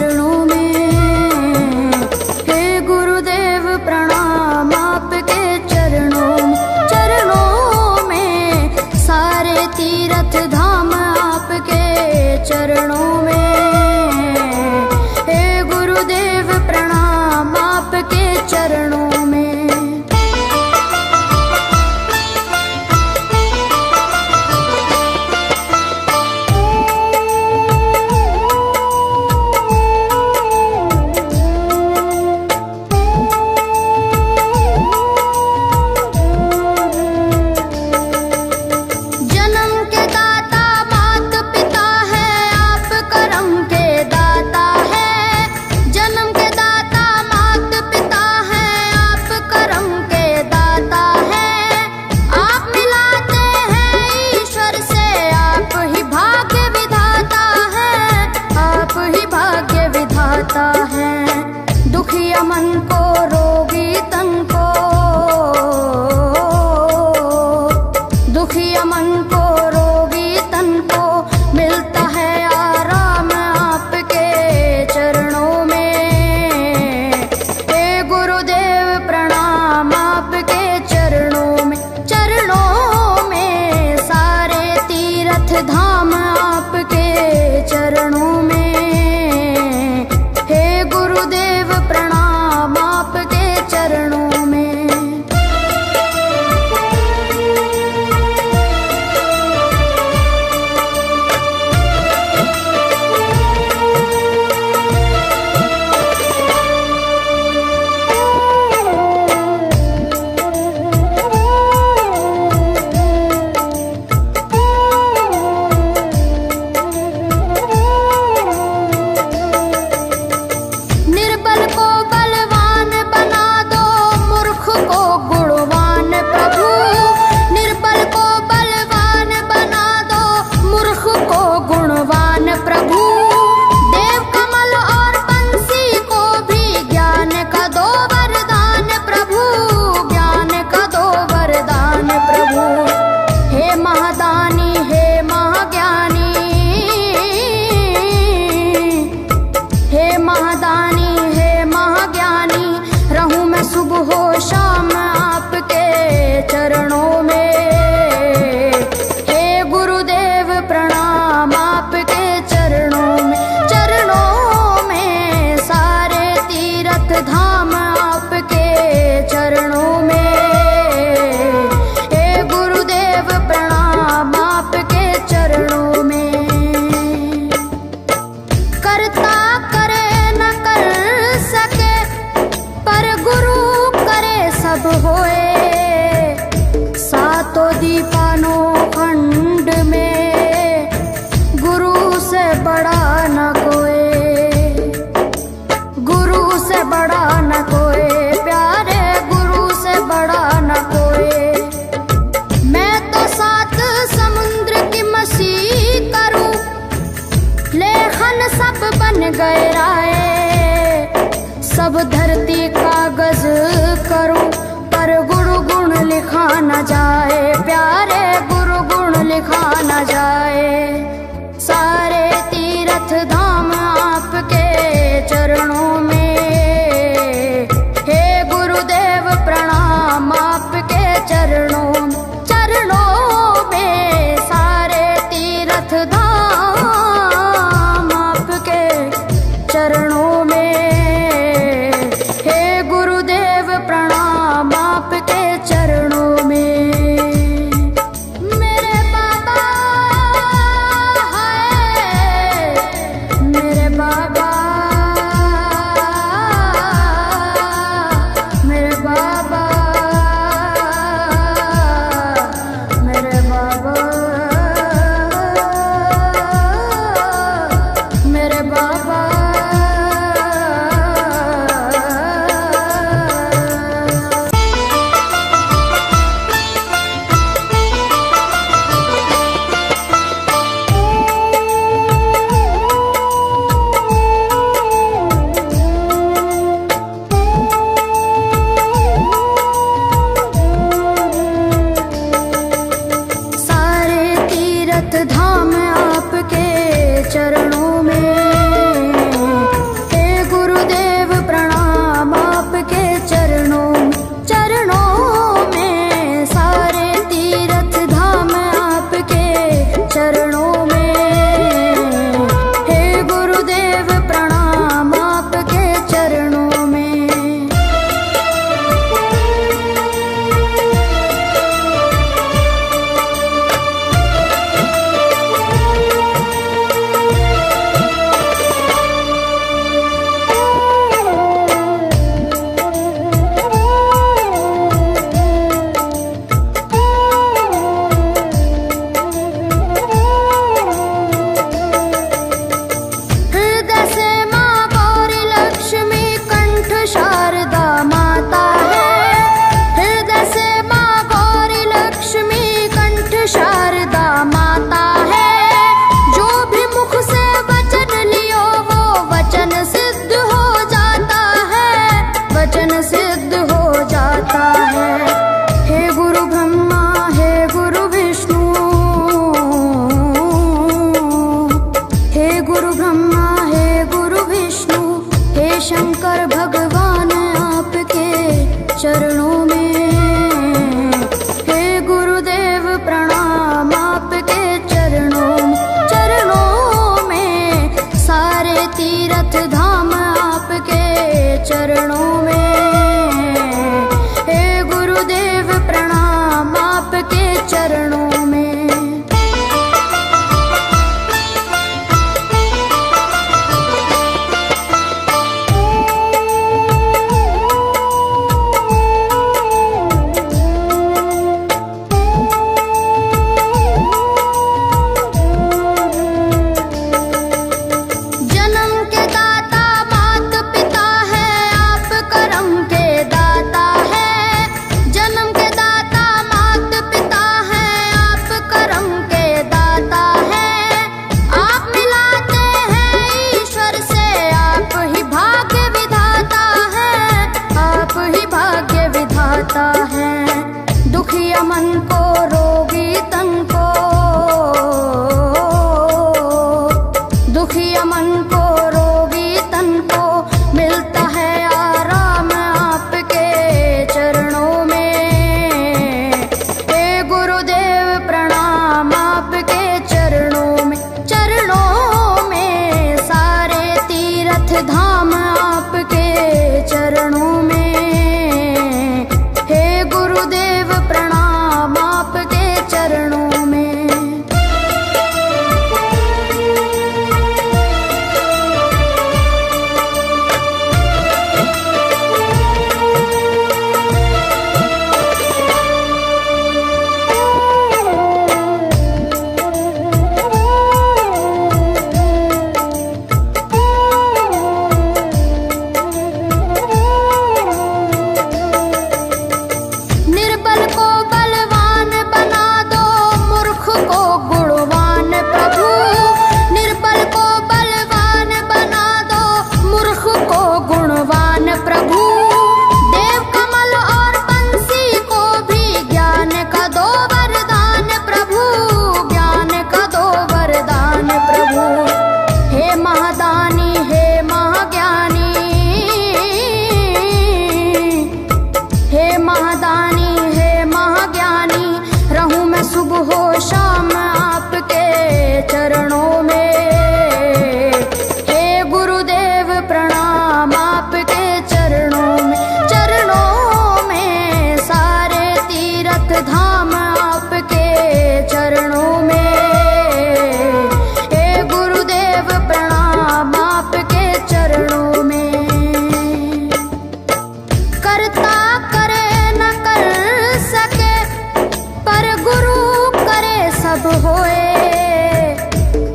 चरणों में। हे गुरुदेव प्रणाम आपके चरणों में, सारे तीर्थ धाम आपके चरणों में। हे गुरुदेव प्रणाम आपके चरणों में। दुखिया मन को, रोगी तन को, दुखिया मन को, रोगी तन को मिलता है आराम आपके चरणों में। हे गुरुदेव प्रणाम आपके चरणों में, सारे तीर्थ धाम आपके चरणों में। गुरुदेव प्रणाम आपके चरणों में। सुबह शाम आपके चरणों में। हे गुरुदेव प्रणाम आपके चरणों में, सारे तीर्थ धाम आपके चरणों में। हे गुरुदेव प्रणाम आपके चरणों में। करता करे न कर सके, पर गुरु सब होए। सातों दीपानों खंड में गुरु से बड़ा न कोई, गुरु से बड़ा न कोई, प्यारे गुरु से बड़ा न कोई। मैं तो 7 समुद्र की मछली करूं, लेखन सब बन गए राय। सब धरती कागज करूं, पर गुरु गुण लिखा न जाए, प्यारे गुरु गुण लिखा न जाए। सारे तीर्थ धाम आपके चरणों में। हे गुरुदेव प्रणाम आपके चरणों में, सारे तीर्थ धाम आपके चरणों में। प्रणाम आपके चरणों में। मेरे बाबा है शंकर भगवान आपके चरणों में, हे गुरुदेव प्रणाम आपके चरणों में, सारे तीर्थ धाम आपके चरणों में, हे गुरुदेव प्रणाम आपके चरणों में। दुखिया मन को रोगी तन को, दुखिया मन को रोगी तन को मिलता है आराम आपके चरणों में, हे गुरुदेव प्रणाम आपके चरणों में, सारे तीर्थ धाम आपके चरणों में, गुरुदेव प्रणाम आपके चरणों में। शाम आपके चरणों में, हे गुरुदेव प्रणाम आपके चरणों में, सारे तीर्थ धाम आपके चरणों में, हे गुरुदेव प्रणाम आपके चरणों में। करता करे न कर सके पर गुरु सब होए,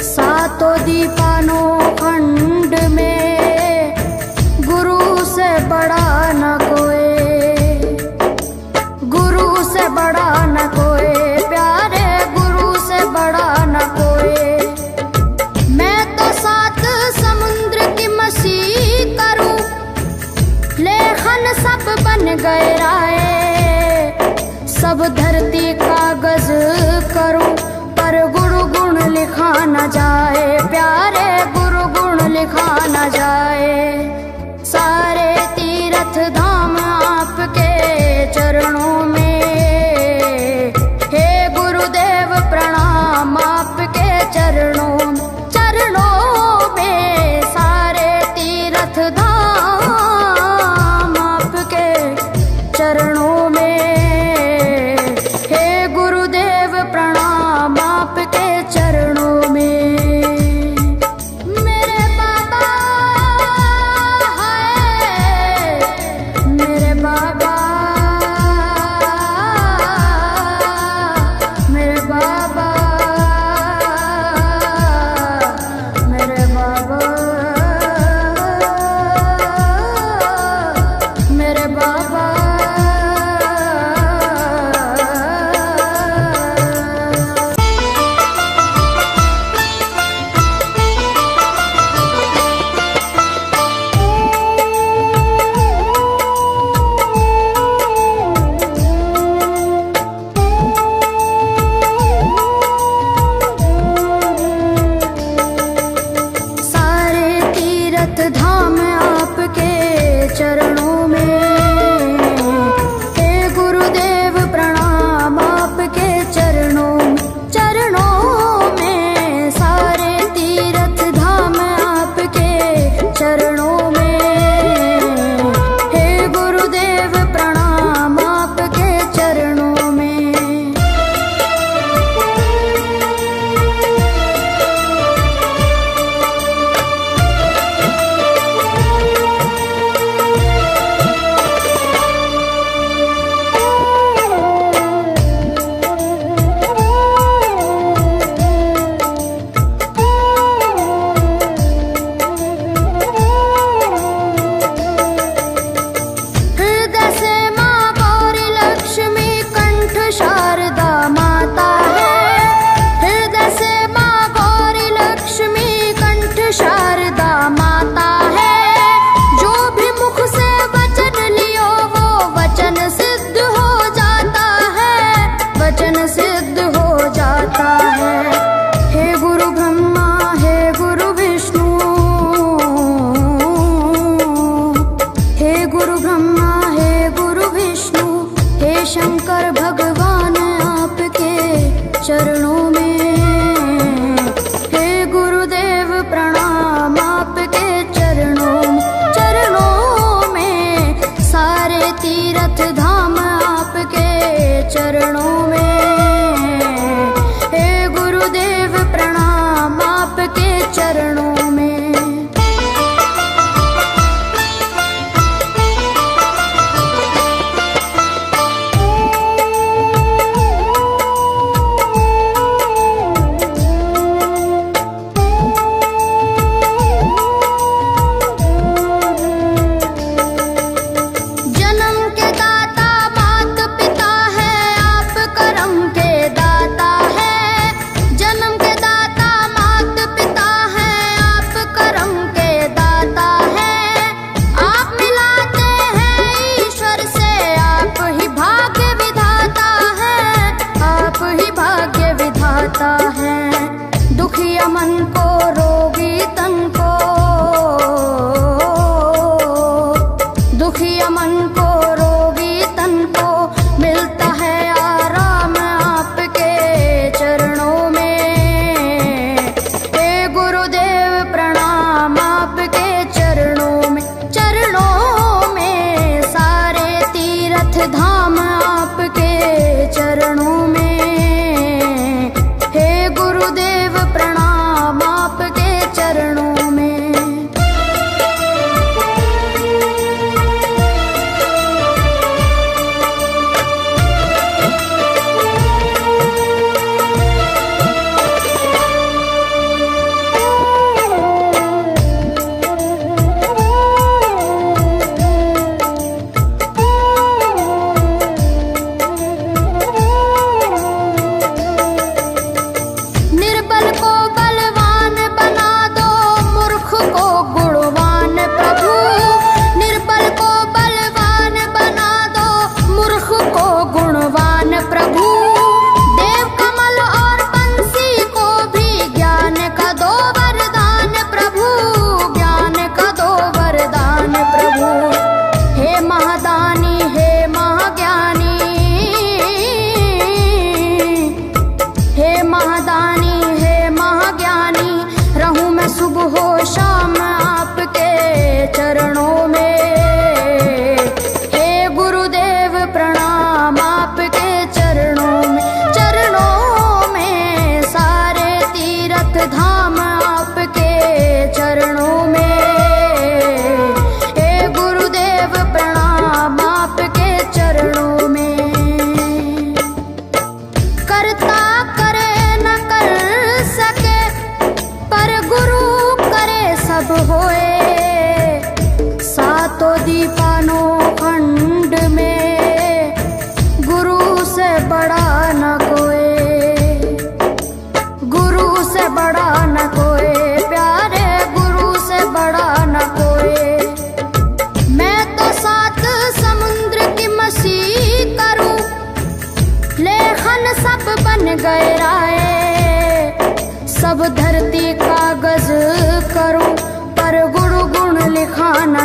सातों दीपानों खंड में गुरु से बड़ा न कोई, गुरु से बड़ा न कोई, प्यारे गुरु से बड़ा न कोई। मैं तो सात समुद्र की मछली करूं, लेखन सब बन गए राय, सब धरती कागज करूं पर गुरु गुण लिखा न जाए, प्यारे गुरु गुण लिखा न जाए, सारे तीर्थ धाम आपके चरणों में, हे गुरुदेव प्रणाम आपके चरणों में, सारे तीर्थ धाम आपके चरणों में, प्रणाम आपके चरणों में। मेरे बाबा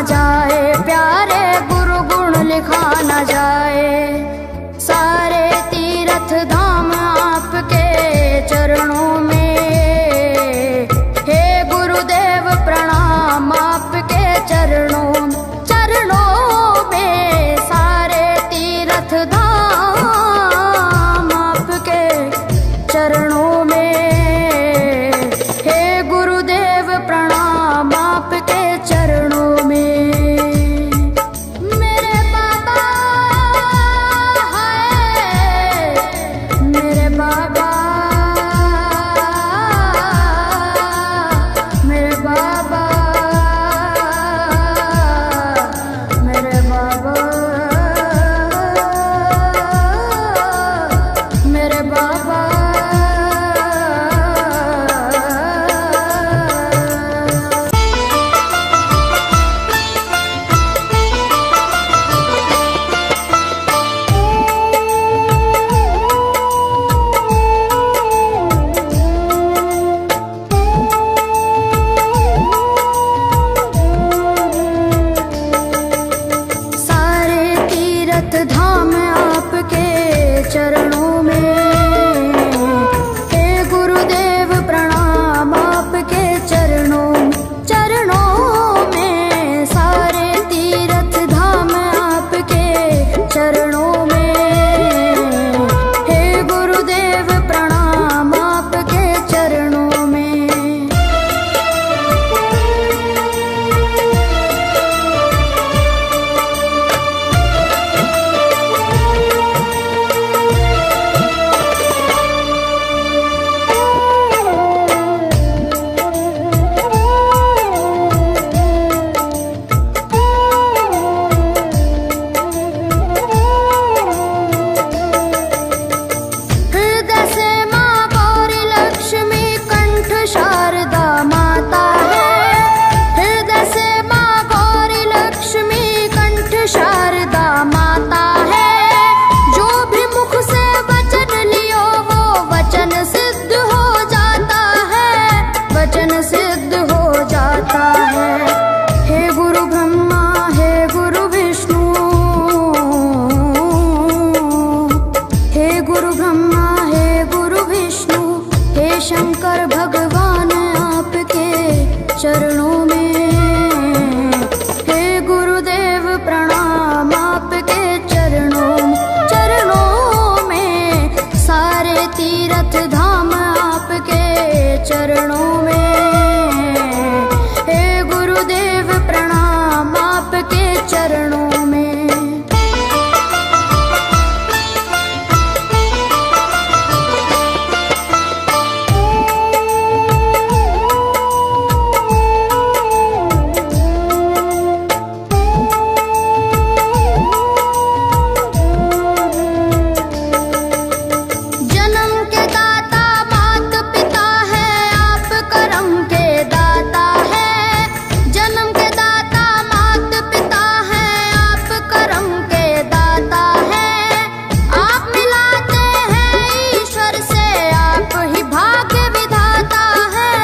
जाए, प्यारे गुरु गुण लिखा न जाए। सारे तीर्थ धाम आपके चरणों में, हे गुरुदेव प्रणाम आपके चरणों में। सारे तीर्थ धाम आपके चरणों में, हे गुरुदेव प्रणाम आपके चरणों में। मेरे बाबा है, मेरे बाबा, मेरे बाबा, मेरे बाबा, मेरे बाबा। सारे तीर्थ धाम आपके चरणों में, हे गुरुदेव प्रणाम आपके चरणों में। सारे तीर्थ धाम आपके चरणों में, हे गुरुदेव प्रणाम आपके चरणों में। हृदय से माँ गौरी लक्ष्मी कंठ शारदा माता है। हृदय से माँ गौरी लक्ष्मी कंठ शारदा माता है। जो भी मुख से वचन लियो वो वचन सिद्ध हो जाता है, वचन सिद्ध हो जाता है। हे गुरु ब्रह्मा, हे गुरु विष्णु, हे गुरु ब्रह्मा, हे गुरु विष्णु, हे शंकर भगवान आपके चरणों में, हे गुरुदेव प्रणाम आपके चरणों में। सारे तीर्थ धाम आपके चरणों में, हे गुरुदेव प्रणाम आपके चरणों में। जन्म के दाता मात पिता है, आप करम के दाता है। जन्म के दाता मात पिता है, आप करम के दाता है। आप मिलाते हैं ईश्वर से, आप ही भाग्य विधाता है,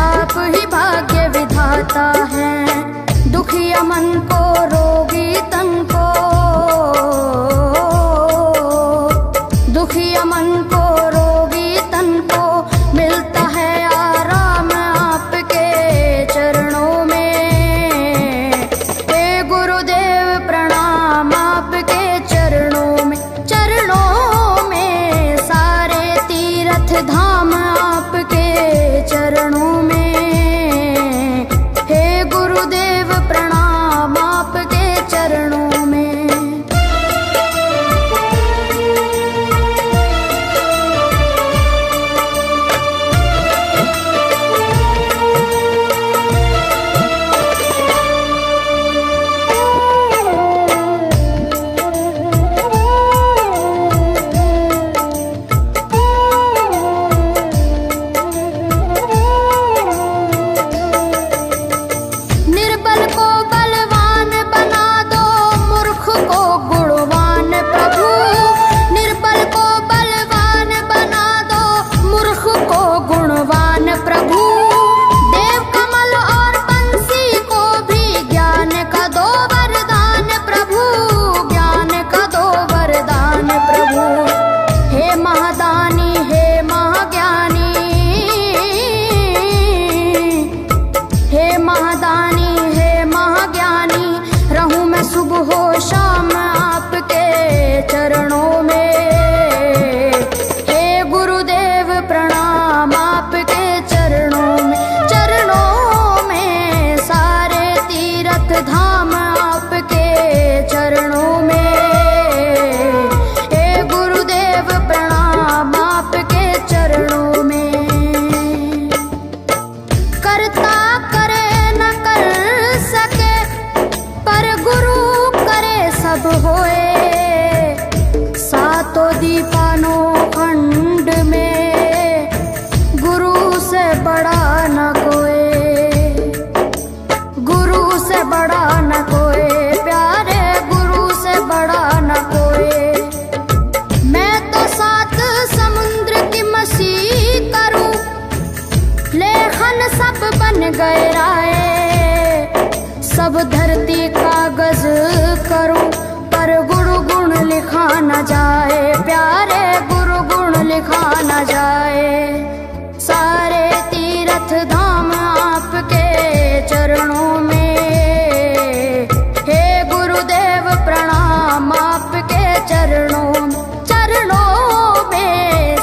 आप ही भाग्य विधाता है। दुखिया मन को, रोगी तन को, दुखिया मन को, रोगी तन को मिलता है आराम आपके चरणों में। हे गुरुदेव प्रणाम आपके चरणों में। सारे तीर्थ धाम आपके चरणों में, हे गुरुदेव प्रणाम आपके चरणों में। धाम आपके चरणों में। हे गुरुदेव प्रणाम आपके चरणों में। करता करे न कर सके पर गुरु करे सब होए। सातों दीपानों खंड में गुरु से बड़ा न कोई, गुरु से बड़ा न कोई, प्यारे गुरु से बड़ा न कोई। मैं तो सात समुद्र की मछली करूं, लेखन सब बन गए राय। सब धरती कागज करूं पर गुरु गुण लिखा न जाए, प्यारे गुरु गुण लिखा न जाए। सारे तीर्थ धाम आपके चरणों में। हे गुरुदेव प्रणाम आपके चरणों में।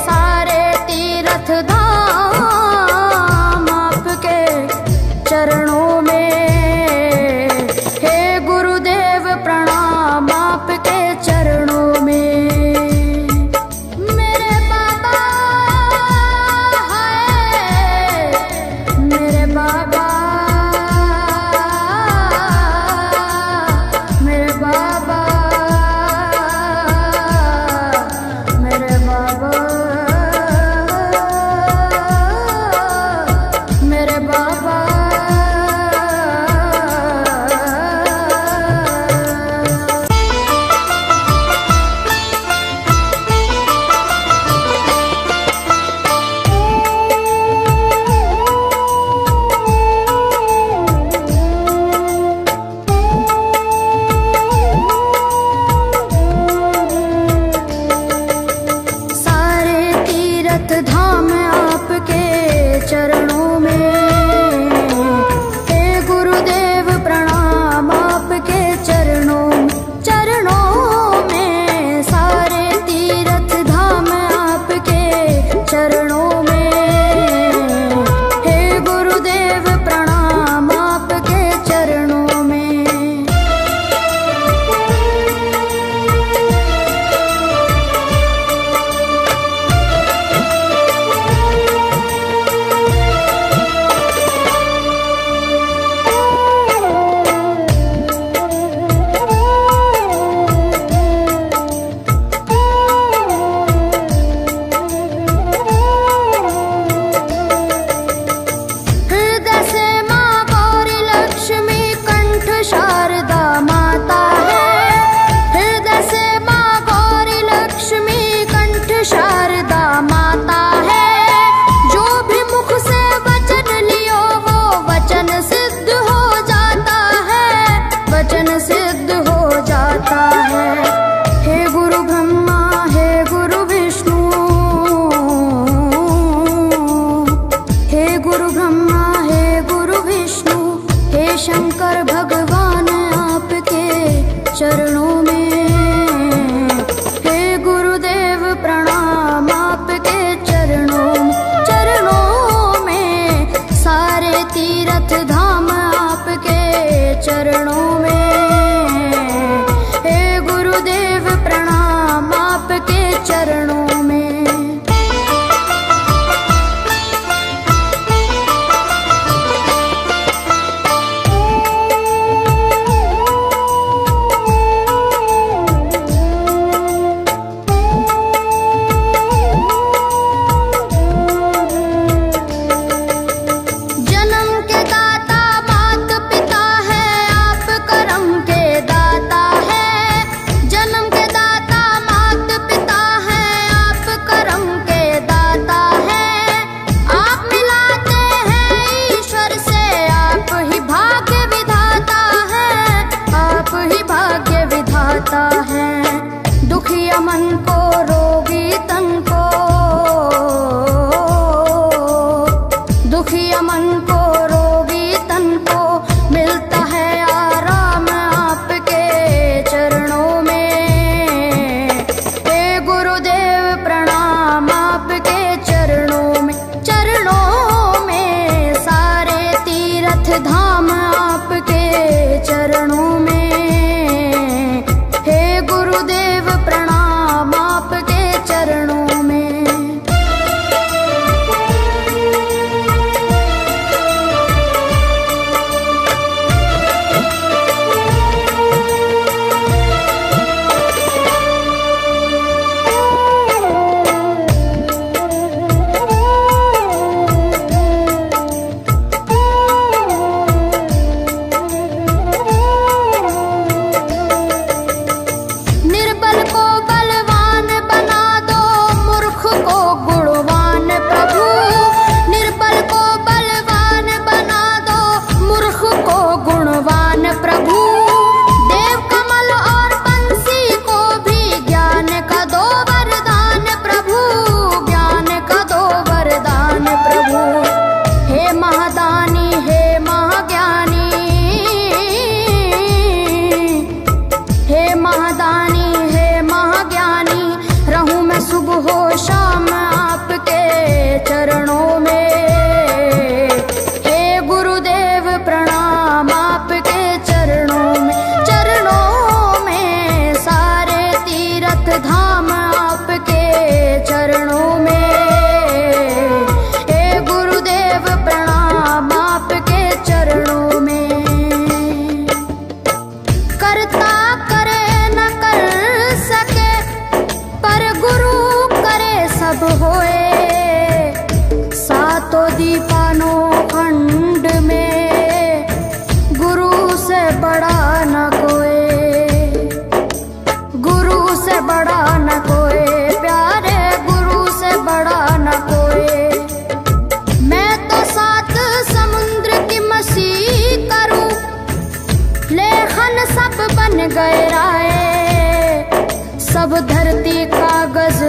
सारे तीर्थ धाम आपके चरणों में। हे गुरुदेव प्रणाम आपके चरणों में। मेरे बाबा है कोई, सातों दीपानों खंड में गुरु से बड़ा न कोई, गुरु से बड़ा न कोई, प्यारे गुरु से बड़ा न कोई। मैं तो सात समुद्र की मसी करूं, लेखन सब बन गए राय, सब धरती कागज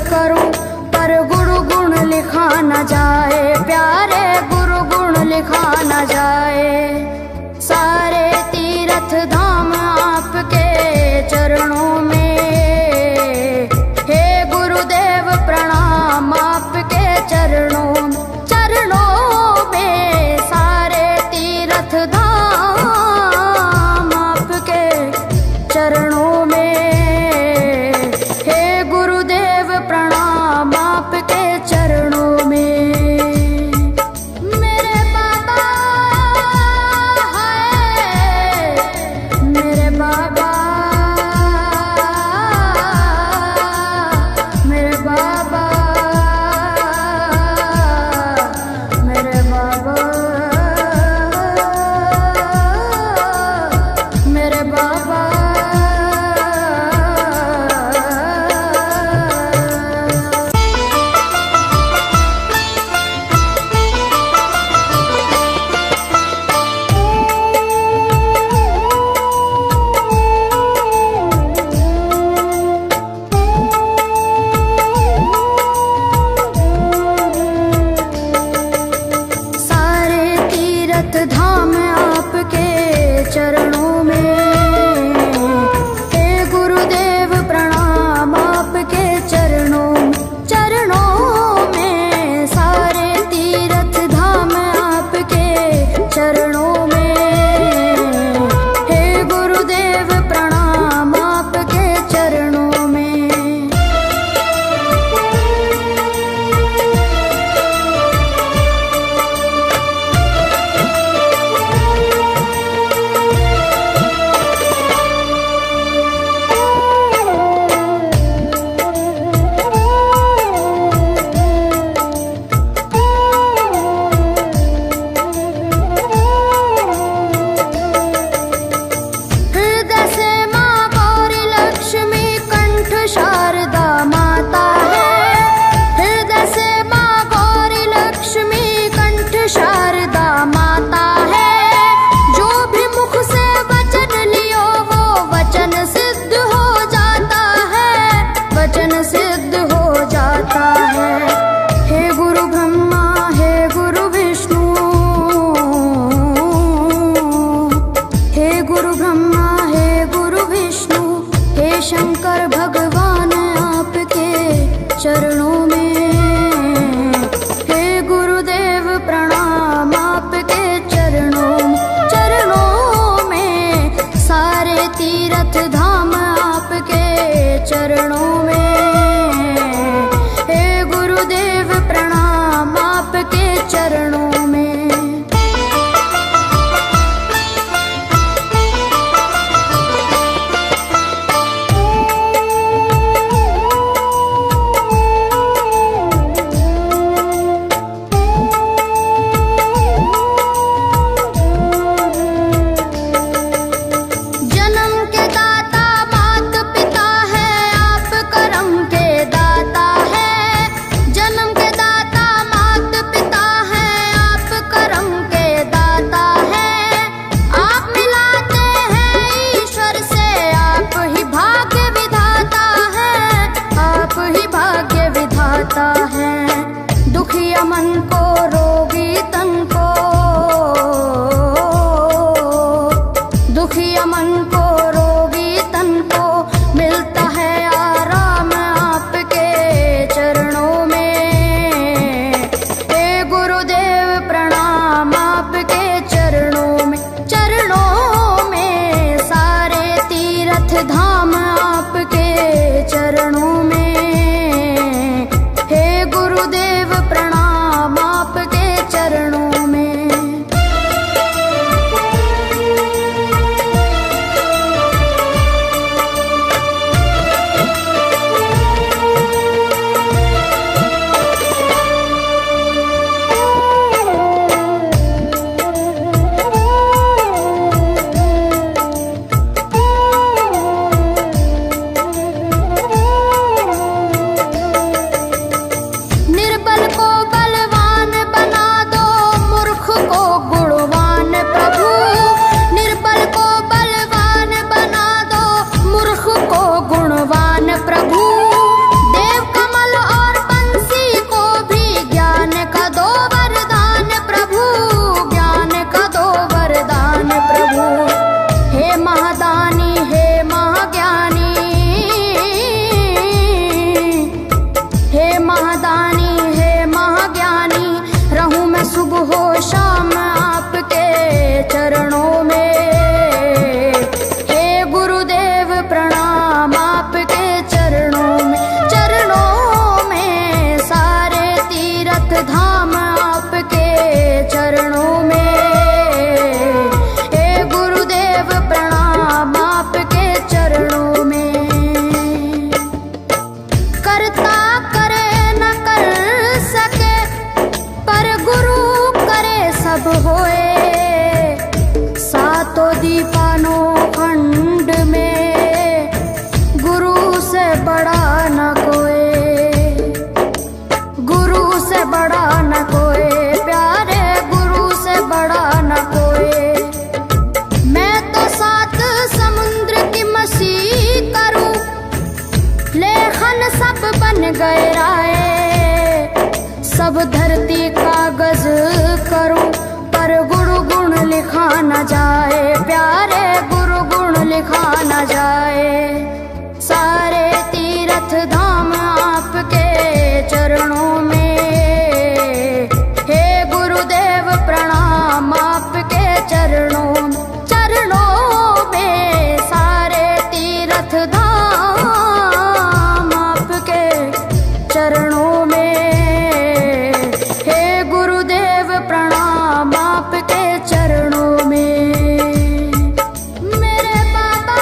करूं, पर गुरु गुण लिखा न जाए, प्यारे गुरु गुण लिखा न जाए। सारे तीर्थ धाम आपके चरणों में, हे गुरुदेव प्रणाम आपके चरणों, चरणों में। सारे तीर्थ धाम आपके चरणों में, चरणों में। मेरे बाबा है, मेरे बाबा, मेरे बाबा, मेरे बाबा, मेरे बाबा। धाम आपके चरणों में, हे गुरुदेव प्रणाम आपके चरणों, चरणों में। सारे तीर्थ धाम आपके चरणों में, हे गुरुदेव प्रणाम आपके चरणों में। शंकर भगवान आपके चरणों में, हे गुरुदेव प्रणाम आपके चरणों, चरणों में। सारे तीर्थ धाम आपके चरणों में, हे गुरुदेव प्रणाम आपके चरणों में। दुखिया मन को, रोगी तन को, दुखिया मन को, रोगी तन को मिलता है आराम आपके चरणों में, हे गुरुदेव प्रणाम आपके चरणों में, चरणों में। सारे तीर्थ धाम आपके चरणों में, गुरुदेव प्रणाम आपके चरणों में। महादानी हे महाज्ञानी, हे महादानी हे महाज्ञानी, रहूं मैं सुबह हो शाम आपके चरणों में। हे गुरुदेव प्रणाम आपके चरणों में, चरणों में सारे तीर्थ धाम आपके चरणों में। हे गुरुदेव प्रणाम आपके चरणों में। करता करे न कर सके पर गुरु करे सब होए। सातों दीपानों खंड में गुरु से बड़ा न कोई, गुरु से बड़ा न कोई, प्यारे गुरु से बड़ा न कोई। मैं तो सात समुद्र की मसी करूं, लेखन सब बन गए राय। सब धरती कागज करूं पर गुरु गुण लिखा न जाए, प्यारे गुरु गुण लिखा न जाए। सारे तीर्थ धाम आपके चरणों में। हे गुरुदेव प्रणाम आपके चरणों में, चरणों में सारे तीर्थ धाम आपके चरणों में। हे गुरुदेव प्रणाम आपके चरणों में। मेरे बाबा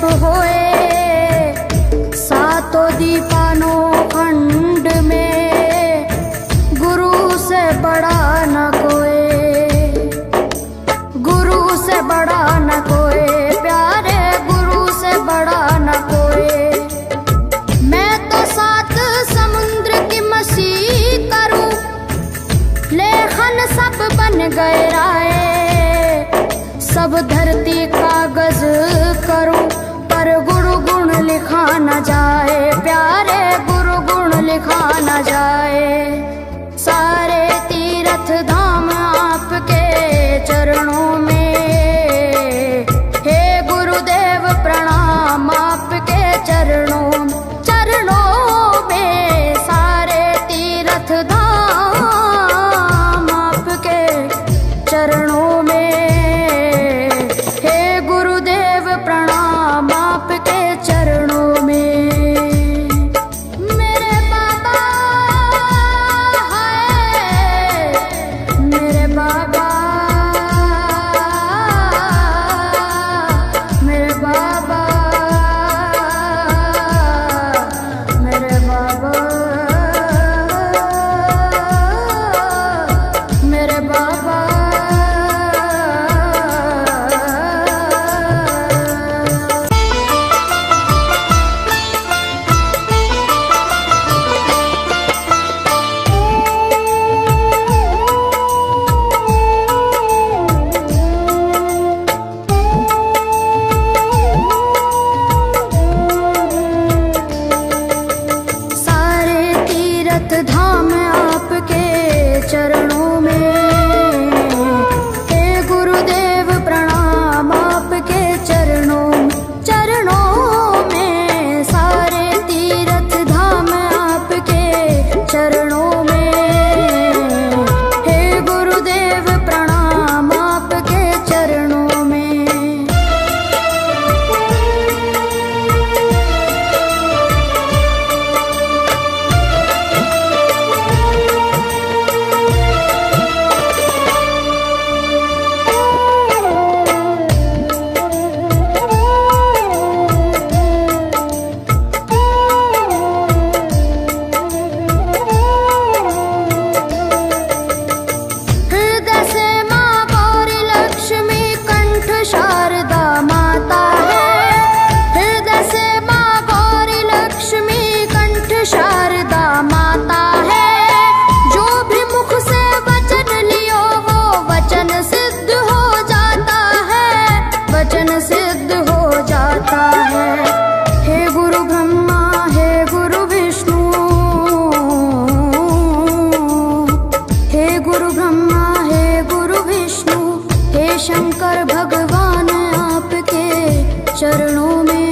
जप होए सातों दीपानो खंड में, गुरु से बड़ा न कोई, गुरु से बड़ा न कोई प्यारे, गुरु से बड़ा न कोई। मैं तो सात समुद्र की मसी करूं, लेखन सब बन गए राय, सब धरती कागज करूं, पर गुरु गुण लिखा न जाए प्यारे, गुरु गुण लिखा न जाए। सारे तीर्थ धाम आपके चरणों में, हे गुरुदेव प्रणाम आपके चरणों, चरणों में। सारे तीर्थ धाम आपके चरणों में, चरणों में। मेरे बाबा है, मेरे बाबा, मेरे बाबा, मेरे बाबा, मेरे बाबा। धाम आपके चरणों में, हे गुरुदेव प्रणाम आपके चरणों, चरणों में। सारे तीर्थ धाम आपके चरणों में, हे गुरुदेव प्रणाम आपके चरणों में। शंकर भगवान आपके चरणों में,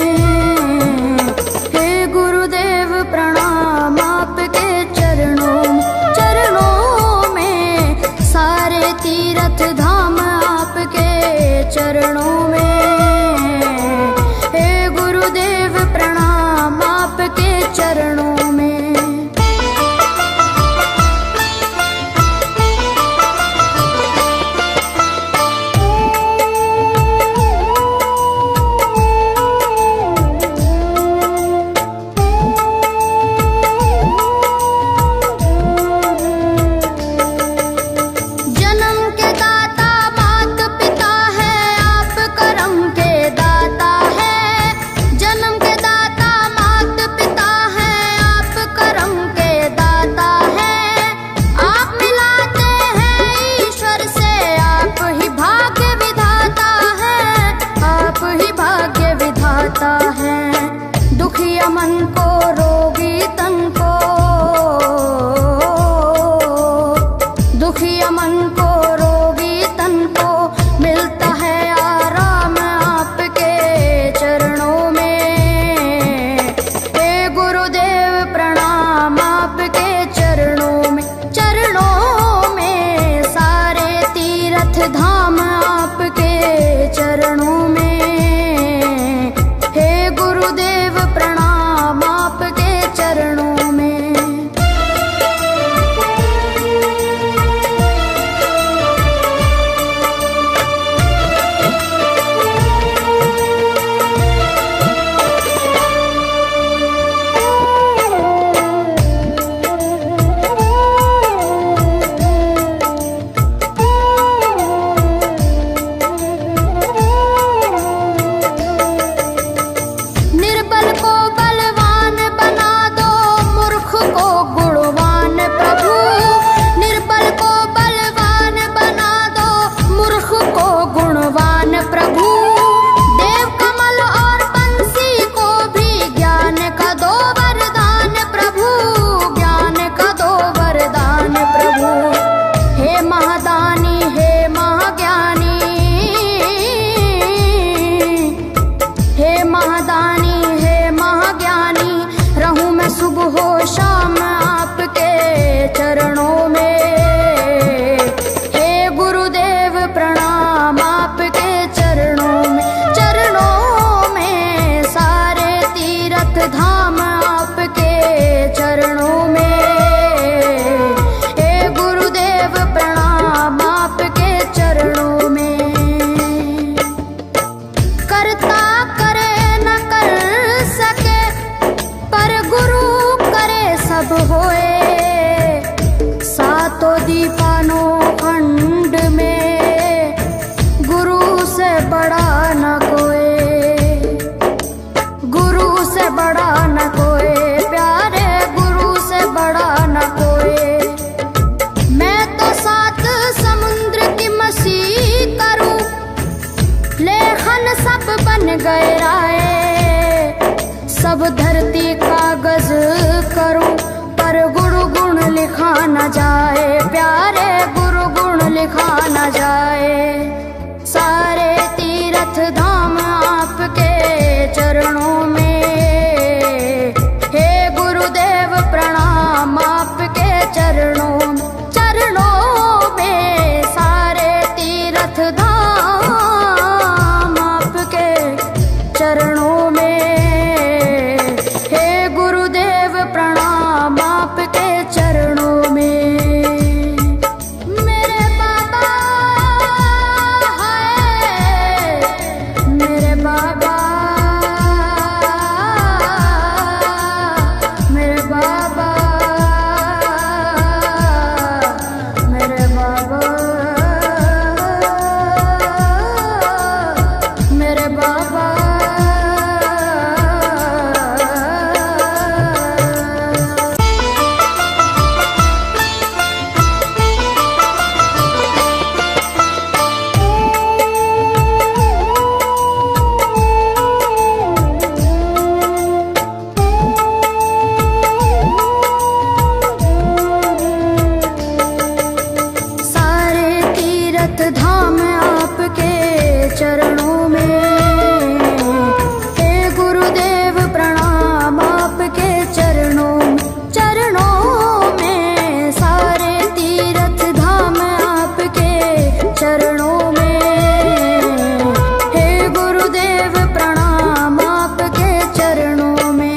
हे गुरुदेव प्रणाम आपके चरणों, चरणों में। सारे तीर्थ धाम आपके चरणों में, हे गुरुदेव प्रणाम आपके चरणों में। दुखिया मन को रोगी तन को, दुखिया मन को रोगी तन को मिलता है आराम आपके चरणों में, हे गुरुदेव प्रणाम आपके चरणों में, चरणों में। सारे तीर्थ धाम आपके चरणों में, हे गुरुदेव प्रणाम। महादानी हे महाज्ञानी, रहूं मैं सुबह हो शाम आपके चरणों में। हे गुरुदेव प्रणाम आपके चरणों में, चरणों में सारे तीर्थ धाम आपके चरणों में। हे गुरुदेव प्रणाम आपके चरणों में। करता करे न कर सके पर गुरु करे सब होए। सातों दीपानों खंड में गुरु से बड़ा न कोई, गुरु से बड़ा न कोई, प्यारे गुरु से बड़ा न कोई। मैं तो सात समुद्र की मसी करूं, लेखन सब बन गए राय। सब धरती कागज करूं पर गुरु गुण लिखा न जाए, प्यारे गुरु गुण लिखा न जाए। सारे तीर्थ धाम आपके चरणों में। हे गुरुदेव प्रणाम आपके चरणों में, चरणों में सारे तीर्थ धाम आपके चरणों में। हे गुरुदेव प्रणाम आपके चरणों में। मेरे बाबा है, मेरे बाबा, मेरे बाबा, मेरे बाबा, मेरे बाबा। सारे तीर्थ धाम आपके चरणों में। हे गुरुदेव प्रणाम आपके चरणों में, चरणों में सारे तीर्थ धाम आपके चरणों में। हे गुरुदेव प्रणाम आपके चरणों में।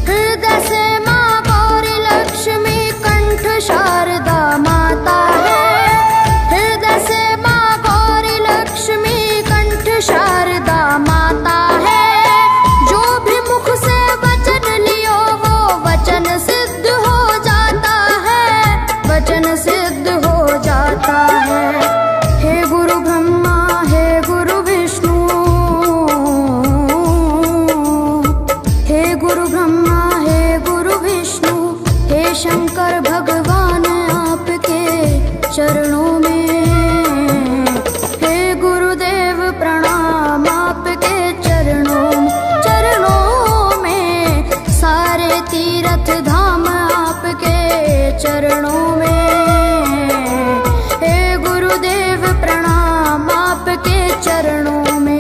हृदय से माँ गौरी लक्ष्मी कंठ शारदा माता है। हृदय से माँ गौरी लक्ष्मी कंठ शारदा माता है। जो भी मुख से वचन लियो वो वचन सिद्ध हो जाता है, वचन सिद्ध हो जाता है। हे गुरु ब्रह्मा हे गुरु विष्णु, हे गुरु ब्रह्मा हे गुरु विष्णु, हे शंकर भगवान आपके चरणों में। हे गुरुदेव प्रणाम आपके चरणों में, चरणों में सारे तीर्थ धाम आपके चरणों में। हे गुरुदेव प्रणाम आपके चरणों में।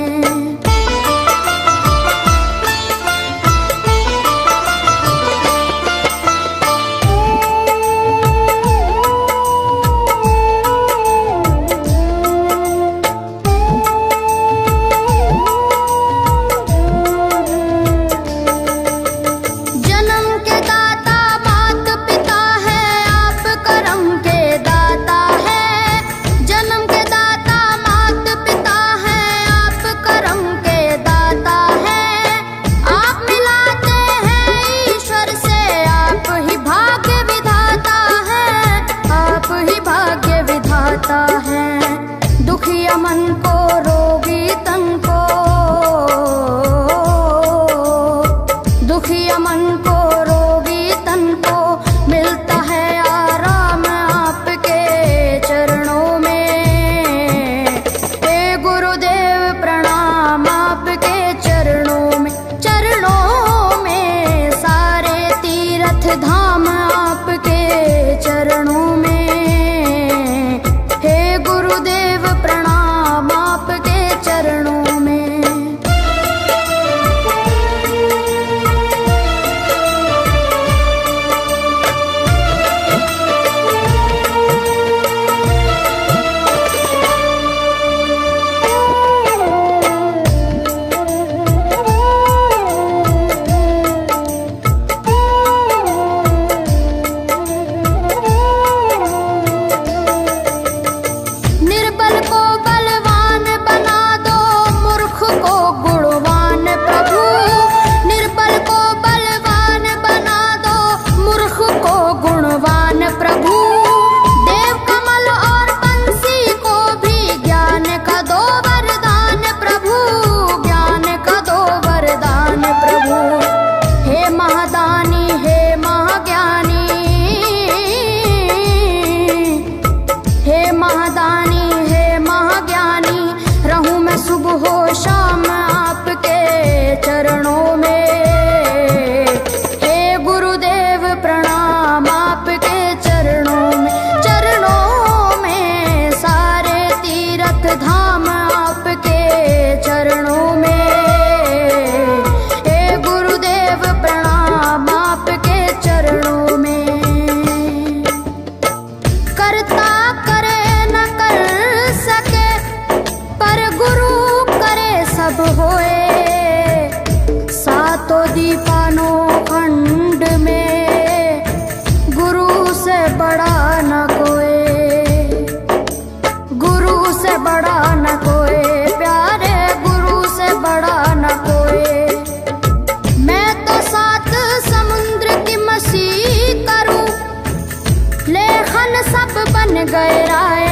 गए राय।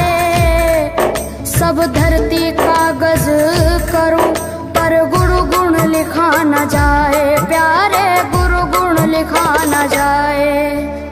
सब धरती कागज करूं पर गुरु गुण लिखा न जाए, प्यारे गुरु गुण लिखा न जाए।